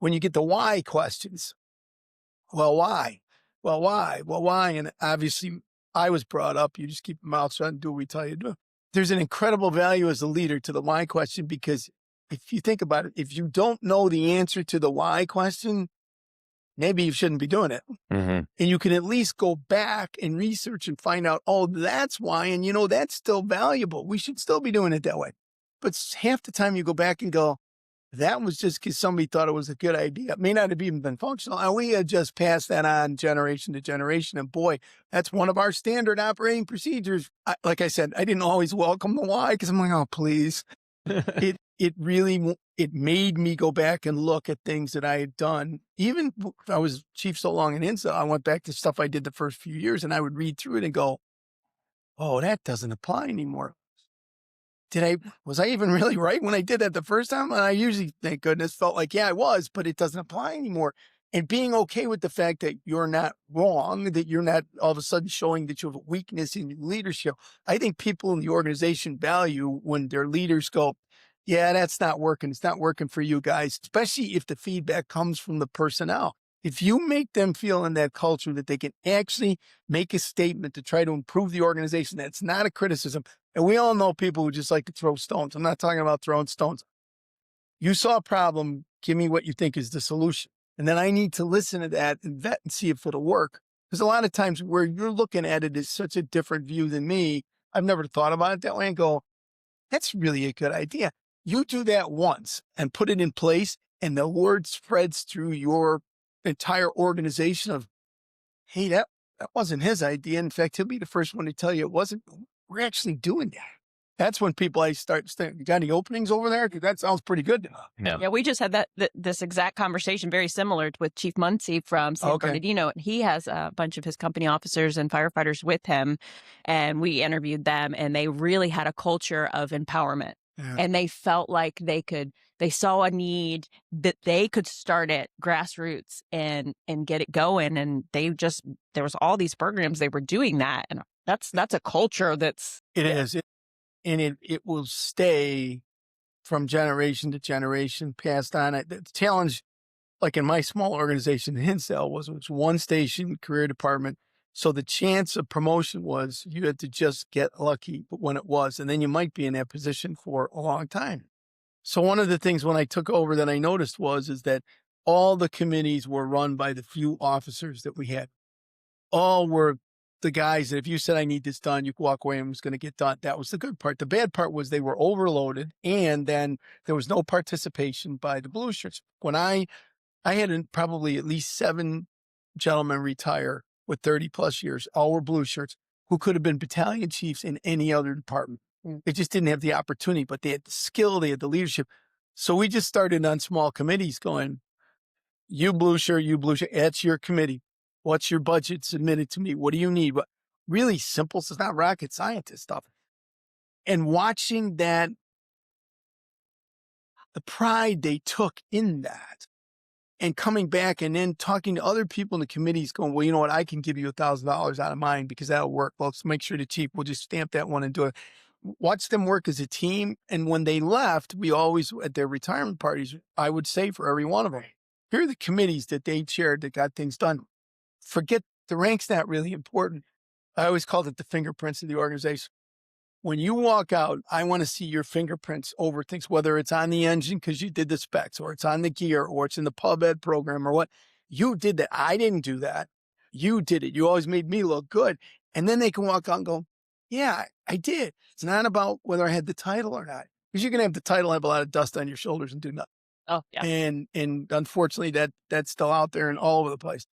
when you get the why questions, well, why? Well, why? Well, why? And obviously I was brought up, you just keep your mouth shut and do what we tell you to do. There's an incredible value as a leader to the why question, because if you think about it, if you don't know the answer to the why question, maybe you shouldn't be doing it. And you can at least go back and research and find out, oh, that's why. And that's still valuable. We should still be doing it that way. But half the time you go back and go, that was just because somebody thought it was a good idea. It may not have even been functional. And we had just passed that on generation to generation. And boy, that's one of our standard operating procedures. Like I said, I didn't always welcome the why, because I'm like, oh, please. It made me go back and look at things that I had done. Even if I was chief so long in Intel, I went back to stuff I did the first few years, and I would read through it and go, oh, that doesn't apply anymore. Was I even really right when I did that the first time? And I usually, thank goodness, felt like, yeah, I was, but it doesn't apply anymore. And being okay with the fact that you're not wrong, that you're not all of a sudden showing that you have a weakness in your leadership. I think people in the organization value when their leaders go, yeah, that's not working. It's not working for you guys, especially if the feedback comes from the personnel. If you make them feel in that culture that they can actually make a statement to try to improve the organization, that's not a criticism. And we all know people who just like to throw stones. I'm not talking about throwing stones. You saw a problem. Give me what you think is the solution. And then I need to listen to that and vet and see if it'll work. Because a lot of times where you're looking at it is such a different view than me. I've never thought about it that way and go, that's really a good idea. You do that once and put it in place, and the word spreads through your entire organization of, hey, that wasn't his idea. In fact, he'll be the first one to tell you it wasn't. We're actually doing that. That's when people start saying, got any openings over there? Because that sounds pretty good. Yeah, we just had this exact conversation, very similar with Chief Muncie from San Bernardino. And he has a bunch of his company officers and firefighters with him. And we interviewed them, and they really had a culture of empowerment. Yeah. And they felt like they saw a need that they could start at grassroots and get it going. And there was all these programs, they were doing that. And that's a culture that's. It is. And it will stay from generation to generation, passed on. The challenge, like in my small organization, Hinsdale, was one station, career department. So the chance of promotion was you had to just get lucky when it was, and then you might be in that position for a long time. So one of the things when I took over that I noticed is that all the committees were run by the few officers that we had. All were the guys that if you said, I need this done, you could walk away and it was going to get done. That was the good part. The bad part was they were overloaded, and then there was no participation by the blue shirts. When I had probably at least 7 gentlemen retire with 30 plus years, all were blue shirts, who could have been battalion chiefs in any other department. They just didn't have the opportunity, but they had the skill, they had the leadership. So we just started on small committees going, you blue shirt, that's your committee. What's your budget? Submit it to me. What do you need? What really simple. It's not rocket scientist stuff. And watching that, the pride they took in that, and coming back and then talking to other people in the committees going, well, you know what? I can give you $1,000 out of mine because that'll work. Well, let's make sure the chief will just stamp that one and do it. Watch them work as a team. And when they left, we always, at their retirement parties, I would say for every one of them, here are the committees that they chaired that got things done. Forget the rank's not really important. I always called it the fingerprints of the organization. When you walk out, I want to see your fingerprints over things, whether it's on the engine because you did the specs, or it's on the gear, or it's in the pub ed program, or what. You did that. I didn't do that. You did it. You always made me look good. And then they can walk out and go, yeah, I did. It's not about whether I had the title or not. Because you can have the title, have a lot of dust on your shoulders and do nothing. Oh, yeah. And unfortunately, that's still out there and all over the place.